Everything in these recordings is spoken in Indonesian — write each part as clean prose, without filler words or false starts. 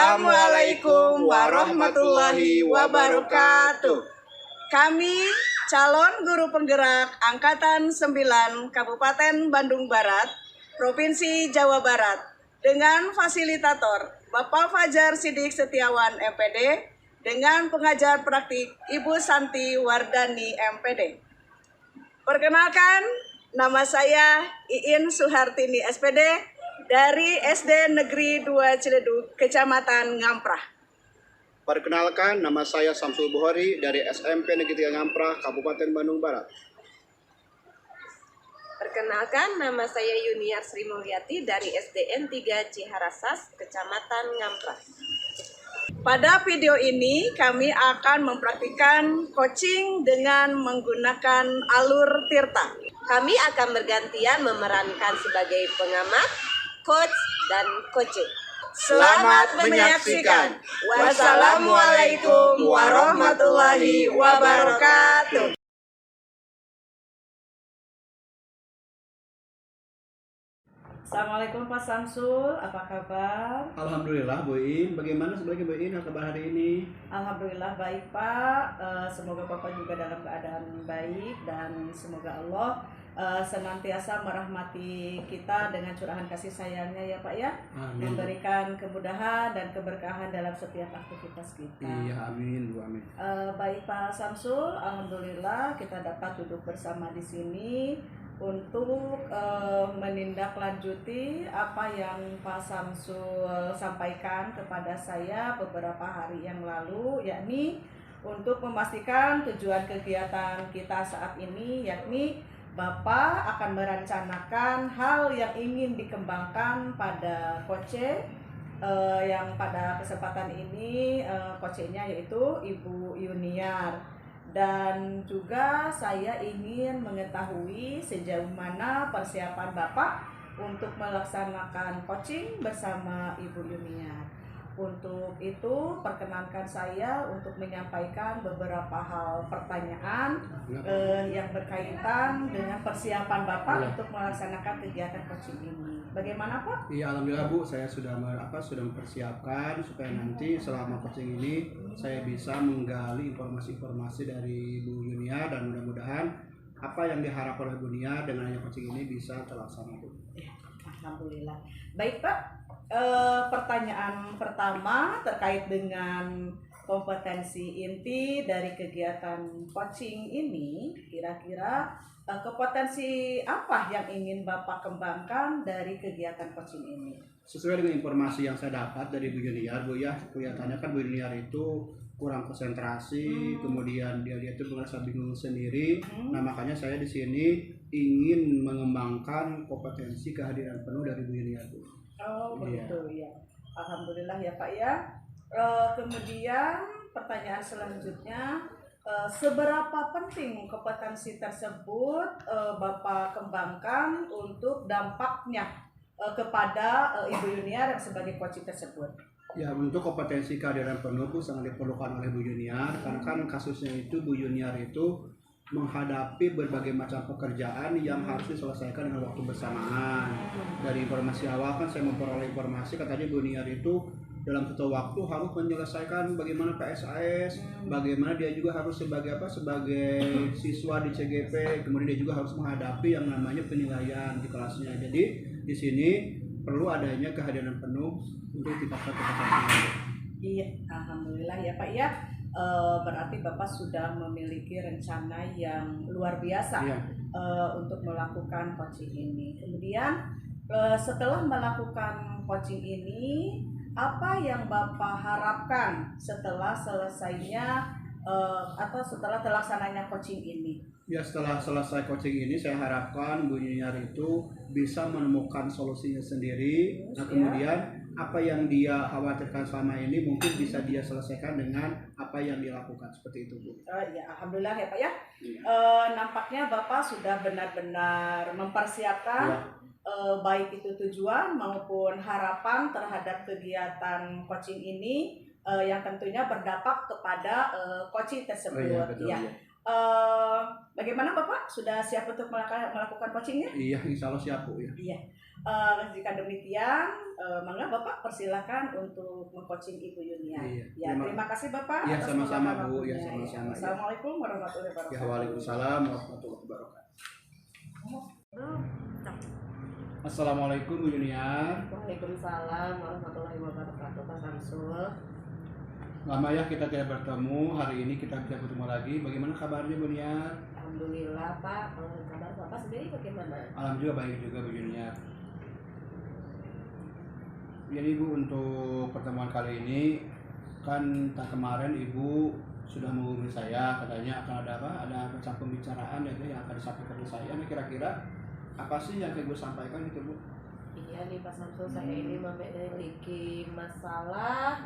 Assalamualaikum warahmatullahi wabarakatuh. Kami calon guru penggerak Angkatan 9 Kabupaten Bandung Barat, Provinsi Jawa Barat, dengan fasilitator Bapak Fajar Sidik Setiawan MPD, dengan pengajar praktik Ibu Santi Wardani MPD. Perkenalkan, nama saya Iin Suhartini SPD dari SD Negeri 2 Ciledug, Kecamatan Ngamprah. Perkenalkan, nama saya Samsul Buhori dari SMP Negeri 3 Ngamprah, Kabupaten Bandung Barat. Perkenalkan, nama saya Yuniar Sri Mulyati dari SDN 3 Ciharasas, Kecamatan Ngamprah. Pada video ini kami akan mempraktikkan coaching dengan menggunakan alur tirta. Kami akan bergantian memerankan sebagai pengamat, coach, dan coaching. Selamat menyaksikan. Wassalamualaikum warahmatullahi wabarakatuh. Assalamualaikum Pak Samsul, apa kabar? Alhamdulillah Bu In, bagaimana sebaliknya Bu In kabar hari ini? Alhamdulillah baik Pak, semoga Bapak juga dalam keadaan baik dan semoga Allah senantiasa merahmati kita dengan curahan kasih sayangnya ya Pak ya. Amin. Memberikan kemudahan dan keberkahan dalam setiap aktivitas kita. Iya, amin Bu, amin. Baik Pak Samsul, alhamdulillah kita dapat duduk bersama di sini untuk menindaklanjuti apa yang Pak Samsul sampaikan kepada saya beberapa hari yang lalu, yakni untuk memastikan tujuan kegiatan kita saat ini, yakni Bapak akan merencanakan hal yang ingin dikembangkan pada Koce, yang pada kesempatan ini Koce-nya yaitu Ibu Yuniar. Dan juga saya ingin mengetahui sejauh mana persiapan Bapak untuk melaksanakan coaching bersama Ibu Yuniar. Untuk itu perkenankan saya untuk menyampaikan beberapa hal pertanyaan yang berkaitan dengan persiapan Bapak untuk melaksanakan kegiatan coaching ini. Bagaimana Pak? Iya, alhamdulillah Bu, saya sudah mempersiapkan supaya nanti selama coaching ini saya bisa menggali informasi-informasi dari Bu Yuniar dan mudah-mudahan apa yang diharapkan oleh Bu Yuniar dengan adanya coaching ini bisa terlaksana Bu. Alhamdulillah. Baik Pak. Pertanyaan pertama terkait dengan kompetensi inti dari kegiatan coaching ini, kira-kira kompetensi apa yang ingin Bapak kembangkan dari kegiatan coaching ini? Sesuai dengan informasi yang saya dapat dari Bu Yuniar, Bu ya, kelihatannya kan Bu Yuniar itu kurang konsentrasi, kemudian dia itu merasa bingung sendiri. Nah, makanya saya di sini ingin mengembangkan kompetensi kehadiran penuh dari Bu Yuniar, Bu. Oh begitu ya. Alhamdulillah ya Pak ya. Kemudian pertanyaan selanjutnya, seberapa penting kompetensi tersebut Bapak kembangkan untuk dampaknya kepada Ibu Yuniar sebagai coach tersebut? Ya, untuk kompetensi kehadiran penuh itu sangat diperlukan oleh Bu Yuniar, karena kan kasusnya itu Bu Yuniar itu menghadapi berbagai macam pekerjaan yang harus diselesaikan dengan waktu bersamaan. Dari informasi awal kan saya memperoleh informasi katanya Bu Yuniar itu dalam satu waktu harus menyelesaikan bagaimana PSAS, bagaimana dia juga harus sebagai siswa di CGP, kemudian dia juga harus menghadapi yang namanya penilaian di kelasnya. Jadi di sini perlu adanya kehadiran penuh untuk tingkatkan kompetensi. Iya, alhamdulillah ya Pak ya. Berarti Bapak sudah memiliki rencana yang luar biasa untuk melakukan coaching ini. Kemudian setelah melakukan coaching ini, apa yang Bapak harapkan setelah selesainya atau setelah terlaksananya coaching ini? Ya, setelah selesai coaching ini saya harapkan Bu Yuniar itu bisa menemukan solusinya sendiri. Nah, kemudian apa yang dia khawatirkan selama ini mungkin bisa dia selesaikan dengan apa yang dia lakukan, seperti itu Bu. Ya, alhamdulillah ya Pak ya. Nampaknya Bapak sudah benar-benar mempersiapkan baik itu tujuan maupun harapan terhadap kegiatan coaching ini yang tentunya berdampak kepada coaching tersebut. Betul, ya. Eh, bagaimana Bapak? Sudah siap untuk melakukan coachingnya? Iya, insya Allah siap Bu ya. Iya. Jika demikian, mangga Bapak persilakan untuk mengcoaching Ibu Yunia. Iya. Ya, terima kasih Bapak. Iya, atas sama-sama, meluangkan Bu. waktunya. Ya, sama-sama, ya. Assalamualaikum warahmatullahi wabarakatuh. Ya, waalaikumsalam warahmatullahi wabarakatuh. Assalamualaikum Bu Junior. Waalaikumsalam warahmatullahi wabarakatuh, Pak Samsul. Lama ya kita tidak bertemu. Hari ini kita bisa bertemu lagi. Bagaimana kabarnya Bu Junior? Alhamdulillah Pak. Kabar Bapak sendiri bagaimana? Alhamdulillah baik juga Bu Junior. Jadi Bu, untuk pertemuan kali ini kan kemarin Ibu sudah menghubungi saya, katanya akan ada apa? Ada macam pembicaraan ya yang akan disampaikan ke saya. Nah, kira-kira apa sih yang akan gue sampaikan itu Bu? Iya nih Pak Samsul, saya ini memiliki masalah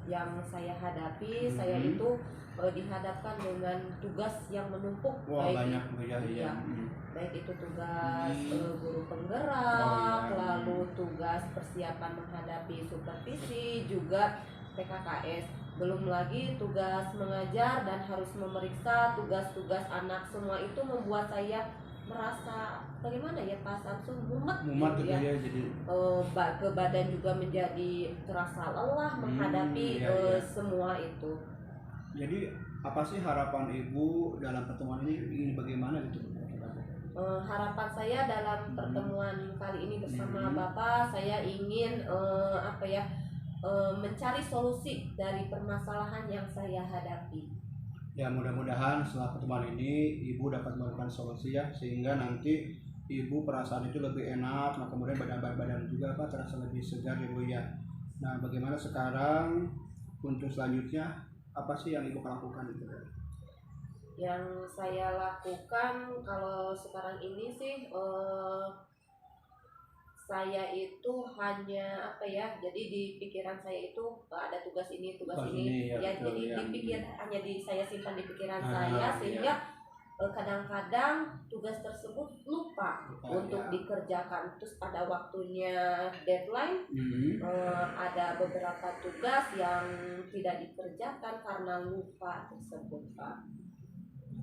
yang saya hadapi. Saya itu dihadapkan dengan tugas yang menumpuk. Wah, banyak Bu ya. Iya. Baik itu tugas guru penggerak, Oh, iya. lalu tugas persiapan menghadapi supervisi, juga PKKS. Belum lagi tugas mengajar dan harus memeriksa tugas-tugas anak. Semua itu membuat saya merasa bagaimana ya Pak Samsul, mumet Mumat gitu ya, jadi ke badan juga menjadi terasa lelah menghadapi iya. semua itu. Jadi apa sih harapan Ibu dalam pertemuan ini bagaimana gitu? Harapan saya dalam pertemuan kali ini bersama Bapak, saya ingin mencari solusi dari permasalahan yang saya hadapi. Ya, mudah-mudahan setelah pertemuan ini Ibu dapat menemukan solusi ya, sehingga nanti Ibu perasaan itu lebih enak. Nah, kemudian badan juga Pak terasa lebih segar ya Bu ya. Nah, bagaimana sekarang untuk selanjutnya apa sih yang Ibu lakukan itu? Yang saya lakukan kalau sekarang ini sih saya itu hanya jadi di pikiran saya itu ada tugas ini ya, betul, jadi ya. hanya saya simpan di pikiran saya sehingga kadang-kadang tugas tersebut lupa untuk dikerjakan. Terus pada waktunya deadline ada beberapa tugas yang tidak dikerjakan karena lupa tersebut Pak.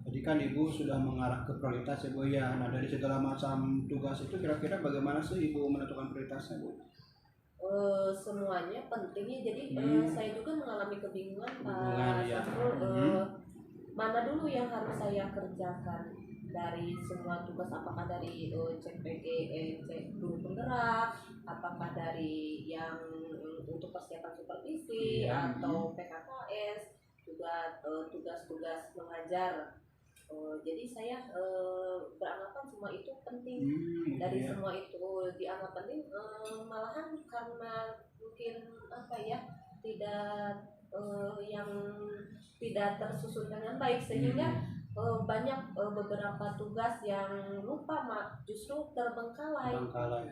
Jadi kan Ibu sudah mengarah ke prioritas ya Bu ya. Nah, dari segala macam tugas itu kira-kira bagaimana sih Ibu menentukan prioritasnya Bu? Semuanya pentingnya, jadi saya juga mengalami kebingungan Pak Ya. Samsul, mana dulu yang harus saya kerjakan dari semua tugas, apakah dari CPG, cek guru penggerak, apakah dari yang untuk persiapan supervisi atau PKKS, juga tugas-tugas mengajar. Jadi saya beranggapan semua itu penting. Dari semua itu dianggap penting, malahan karena mungkin yang tidak tersusun dengan baik sehingga banyak beberapa tugas yang lupa justru terbengkalai.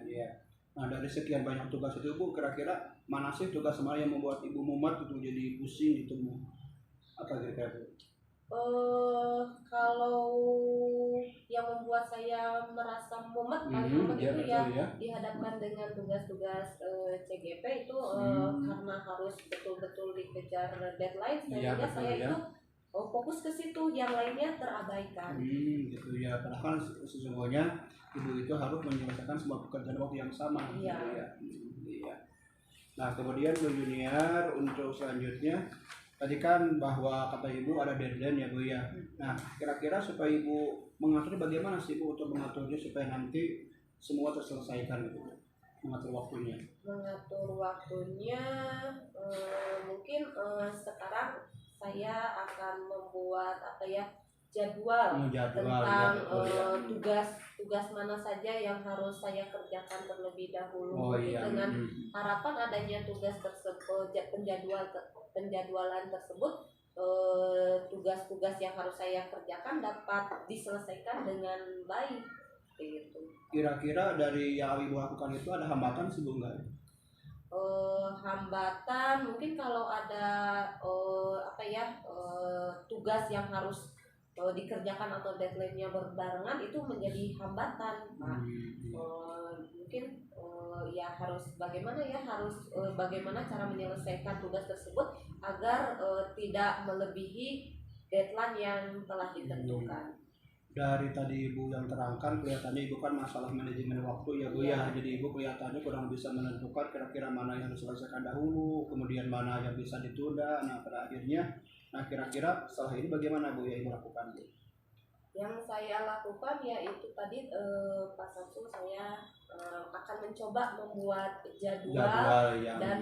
Ya. Nah, dari sekian banyak tugas itu Bu, kira-kira mana sih tugas yang membuat Ibu mumet itu jadi pusing gitu Bu? Apa kira-kira Bu? Kalau yang membuat saya merasa mumet paling mumet itu dihadapkan dengan tugas-tugas CGP itu karena harus betul-betul dikejar deadline sehingga saya itu fokus ke situ, yang lainnya terabaikan. Gitu ya, karena kan sesungguhnya Ibu itu harus menyelesaikan semua pekerjaan waktu yang sama. Iya. Iya. Nah, kemudian Bu Junior untuk selanjutnya tadi kan bahwa kata Ibu ada deadline ya Bu ya. Nah, kira-kira supaya Ibu mengaturnya bagaimana sih Bu untuk mengaturnya supaya nanti semua terselesaikan gitu, mengatur waktunya? Mengatur waktunya mungkin sekarang saya akan membuat jadwal tentang tugas mana saja yang harus saya kerjakan terlebih dahulu. Dengan harapan adanya tugas tersebut, penjadwalan tersebut, tugas-tugas yang harus saya kerjakan dapat diselesaikan dengan baik. Gitu. Kira-kira dari yang Ibu lakukan itu ada hambatan sih Bu nggak? Hambatan mungkin kalau ada tugas yang harus dikerjakan atau deadline-nya berbarengan itu menjadi hambatan Pak. Mungkin bagaimana cara menyelesaikan tugas tersebut agar tidak melebihi deadline yang telah ditentukan. Dari tadi Ibu yang terangkan, kelihatannya Ibu kan masalah manajemen waktu ya Bu ya. Jadi Ibu kelihatannya kurang bisa menentukan kira-kira mana yang harus diselesaikan dahulu, kemudian mana yang bisa ditunda. Nah pada akhirnya, kira-kira setelah ini bagaimana Bu ya Ibu lakukan Bu? Yang saya lakukan yaitu tadi Pak Samsul, saya akan mencoba membuat jadwal Yang dan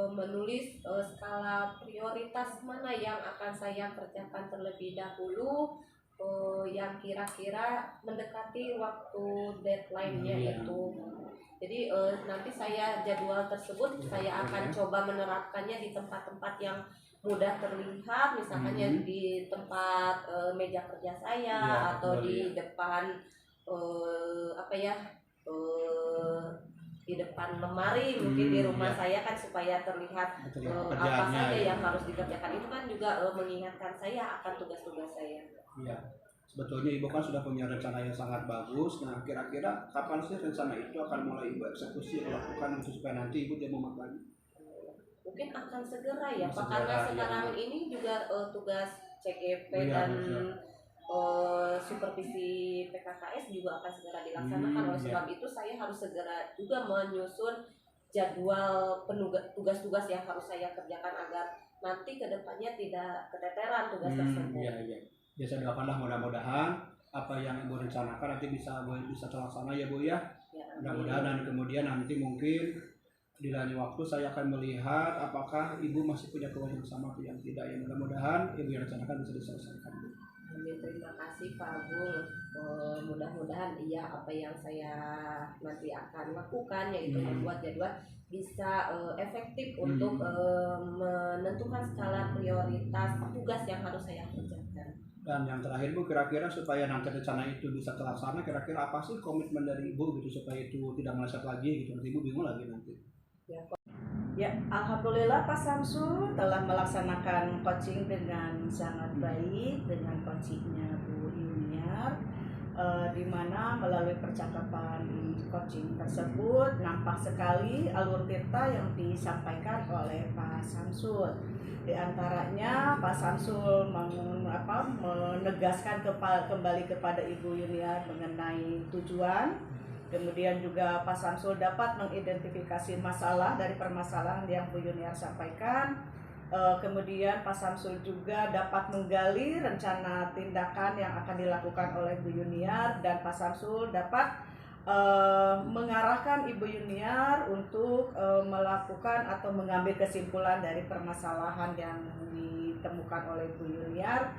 menulis skala prioritas mana yang akan saya kerjakan terlebih dahulu, yang kira-kira mendekati waktu deadline-nya itu. Jadi nanti saya jadwal tersebut saya akan coba menerapkannya di tempat-tempat yang mudah terlihat, misalkan ya di tempat meja kerja saya atau di depan di depan lemari mungkin di rumah saya kan, supaya terlihat apa saja yang harus dikerjakan. Itu kan juga mengingatkan saya akan tugas-tugas saya. Iya, sebetulnya Ibu kan sudah punya rencana yang sangat bagus. Nah kira-kira kapan sih rencana itu akan mulai Ibu eksekusi lakukan supaya nanti Ibu tidak memakan? Mungkin akan segera ya Pak, karena sekarang ini juga tugas CGP dan supervisi PKKS juga akan segera dilaksanakan. Oleh sebab itu saya harus segera juga menyusun jadwal tugas-tugas yang harus saya kerjakan agar nanti kedepannya tidak keteteran tugas tersebut. Iya. Ya saya doakanlah mudah-mudahan apa yang Ibu rencanakan nanti bisa terlaksana ya Bu ya. Mudah-mudahan, dan kemudian nanti mungkin di lain waktu saya akan melihat apakah Ibu masih punya kewajiban sama atau yang tidak. Ya mudah-mudahan Ibu yang rencanakan bisa diselesaikan Bu. Amin, terima kasih Pak Bung. Mudah-mudahan iya apa yang saya nanti akan lakukan yaitu membuat jadwal bisa efektif untuk menentukan skala prioritas tugas yang harus saya kerjakan. Dan yang terakhir Bu, kira-kira supaya nanti rencana itu bisa terlaksana, kira-kira apa sih komitmen dari Ibu gitu supaya itu tidak meleset lagi gitu, nanti Ibu bingung lagi nanti. Ya, alhamdulillah Pak Samsul telah melaksanakan coaching dengan sangat baik dengan coachingnya Bu Yuniar, di mana melalui percakapan coaching tersebut nampak sekali alur tirta yang disampaikan oleh Pak Samsul. Di antaranya Pak Samsul menegaskan kembali kepada Ibu Yuniar mengenai tujuan. Kemudian juga Pak Samsul dapat mengidentifikasi masalah dari permasalahan yang Bu Yuniar sampaikan. Kemudian Pak Samsul juga dapat menggali rencana tindakan yang akan dilakukan oleh Bu Yuniar, dan Pak Samsul dapat mengarahkan Ibu Yuniar untuk melakukan atau mengambil kesimpulan dari permasalahan yang ditemukan oleh Bu Yuniar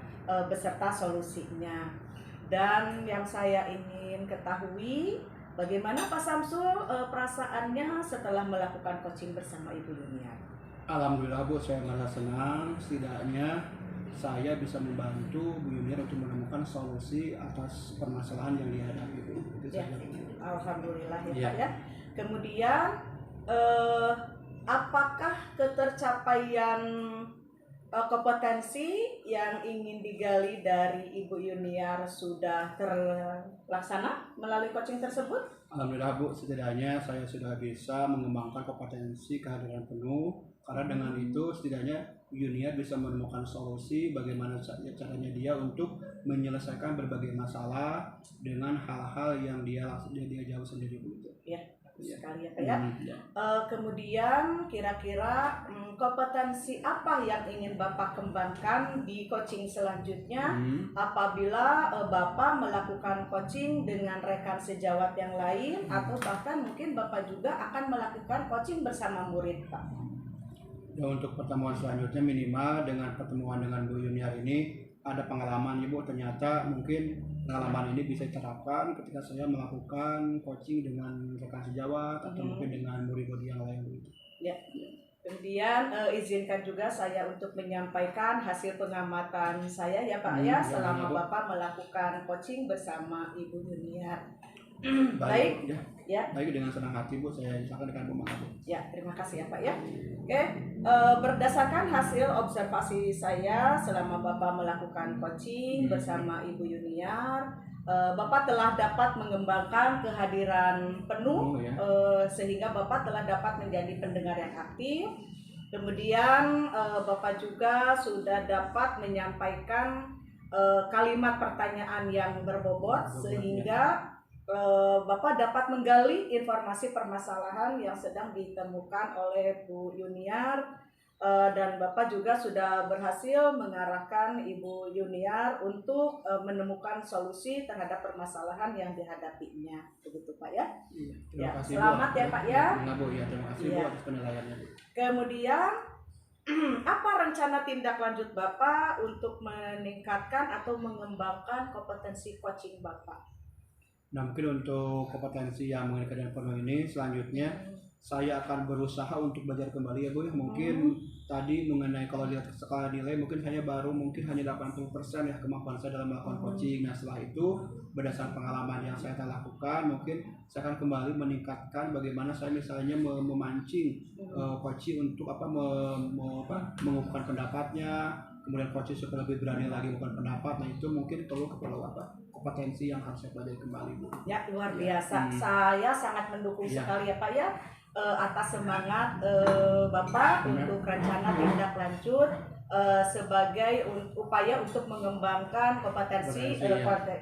beserta solusinya. Dan yang saya ingin ketahui, bagaimana Pak Samsul perasaannya setelah melakukan coaching bersama Ibu Yuniar? Alhamdulillah Bu, saya merasa senang. Setidaknya saya bisa membantu Bu Yuniar untuk menemukan solusi atas permasalahan yang dihadapi Bu. Ya, alhamdulillah ya Pak ya. Kemudian apakah ketercapaian kompetensi yang ingin digali dari Ibu Yuniar sudah terlaksana melalui coaching tersebut? Alhamdulillah Bu, setidaknya saya sudah bisa mengembangkan kompetensi kehadiran penuh, karena dengan itu setidaknya Yuniar bisa menemukan solusi bagaimana caranya dia untuk menyelesaikan berbagai masalah dengan hal-hal yang dia jauh sendiri Bu. Ya, sekali ya Pak ya. Kemudian kira-kira kompetensi apa yang ingin Bapak kembangkan di coaching selanjutnya apabila Bapak melakukan coaching dengan rekan sejawat yang lain, atau bahkan mungkin Bapak juga akan melakukan coaching bersama murid Pak? Ya, untuk pertemuan selanjutnya minimal dengan pertemuan dengan Bu Yuniar ini ada pengalaman Ibu, ternyata mungkin pengalaman ini bisa diterapkan ketika saya melakukan coaching dengan rekan sejawat atau mungkin dengan murid-murid yang lain. Ya. Kemudian izinkan juga saya untuk menyampaikan hasil pengamatan saya ya Pak ya selama Bapak melakukan coaching bersama Ibu Yuniar. Baik ya. Baik, dengan senang hati Bu, saya silakan dengan Bu. Ya, terima kasih ya Pak ya. Oke, berdasarkan hasil observasi saya selama Bapak melakukan coaching bersama Ibu Yuniar, Bapak telah dapat mengembangkan kehadiran penuh, sehingga Bapak telah dapat menjadi pendengar yang aktif. Kemudian Bapak juga sudah dapat menyampaikan kalimat pertanyaan yang berbobot sehingga Bapak dapat menggali informasi permasalahan yang sedang ditemukan oleh Bu Yuniar, dan Bapak juga sudah berhasil mengarahkan Ibu Yuniar untuk menemukan solusi terhadap permasalahan yang dihadapinya. Begitu Pak ya? Iya, Ya, terima kasih selamat Bu. ya Pak ya. Bu, ya, terima kasih Bu Iya. atas penilaiannya Bu. Kemudian apa rencana tindak lanjut Bapak untuk meningkatkan atau mengembangkan kompetensi coaching Bapak? Nah, mungkin untuk kompetensi yang mengenai kajian penuh ini selanjutnya saya akan berusaha untuk belajar kembali ya Bu ya. Mungkin tadi mengenai kalau lihat skala nilai mungkin saya baru mungkin hanya 80% ya kemampuan saya dalam melakukan coaching. Nah, setelah itu berdasarkan pengalaman yang saya telah lakukan mungkin saya akan kembali meningkatkan bagaimana saya misalnya memancing coaching untuk mengumpulkan pendapatnya, kemudian coaching supaya lebih berani lagi mengumpulkan pendapat. Nah, itu mungkin perlu kompetensi yang harus saya pelajari kembali Bu. Ya, luar biasa. Saya sangat mendukung sekali ya Pak ya atas semangat Bapak untuk rencana tindak lanjut sebagai upaya untuk mengembangkan kompetensi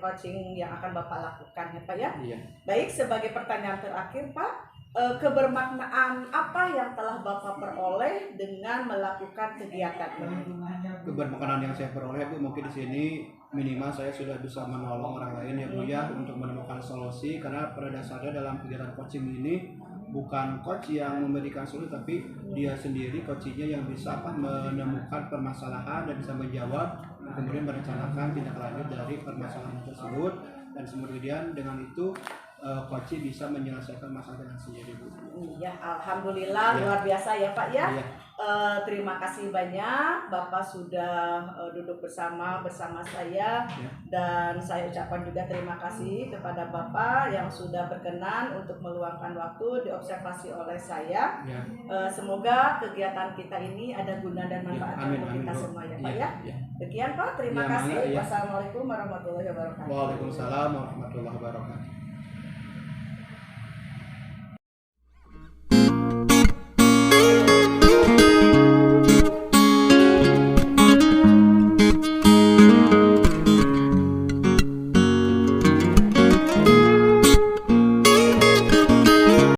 coaching yang akan Bapak lakukan ya Pak ya. Iya. Baik, sebagai pertanyaan terakhir Pak, kebermaknaan apa yang telah Bapak peroleh dengan melakukan kegiatan ini? Kebermaknaan yang saya peroleh Bu mungkin di sini minimal saya sudah bisa menolong orang lain ya Bu ya untuk menemukan solusi, karena pada dasarnya dalam kegiatan coaching ini bukan coach yang memberikan solusi tapi dia sendiri coachingnya yang bisa menemukan permasalahan dan bisa menjawab, kemudian merencanakan tindak lanjut dari permasalahan tersebut, dan kemudian dengan itu coaching bisa menyelesaikan masalah dengan sendiri Bu. Ya, alhamdulillah luar biasa ya Pak ya. Iya. Terima kasih banyak Bapak sudah duduk bersama saya dan saya ucapkan juga terima kasih kepada Bapak yang sudah berkenan untuk meluangkan waktu diobservasi oleh saya. Ya. Semoga kegiatan kita ini ada guna dan manfaat untuk kita semua ya Pak ya. Demikian Pak, terima kasih. Wassalamualaikum warahmatullahi wabarakatuh. Waalaikumsalam warahmatullahi wabarakatuh.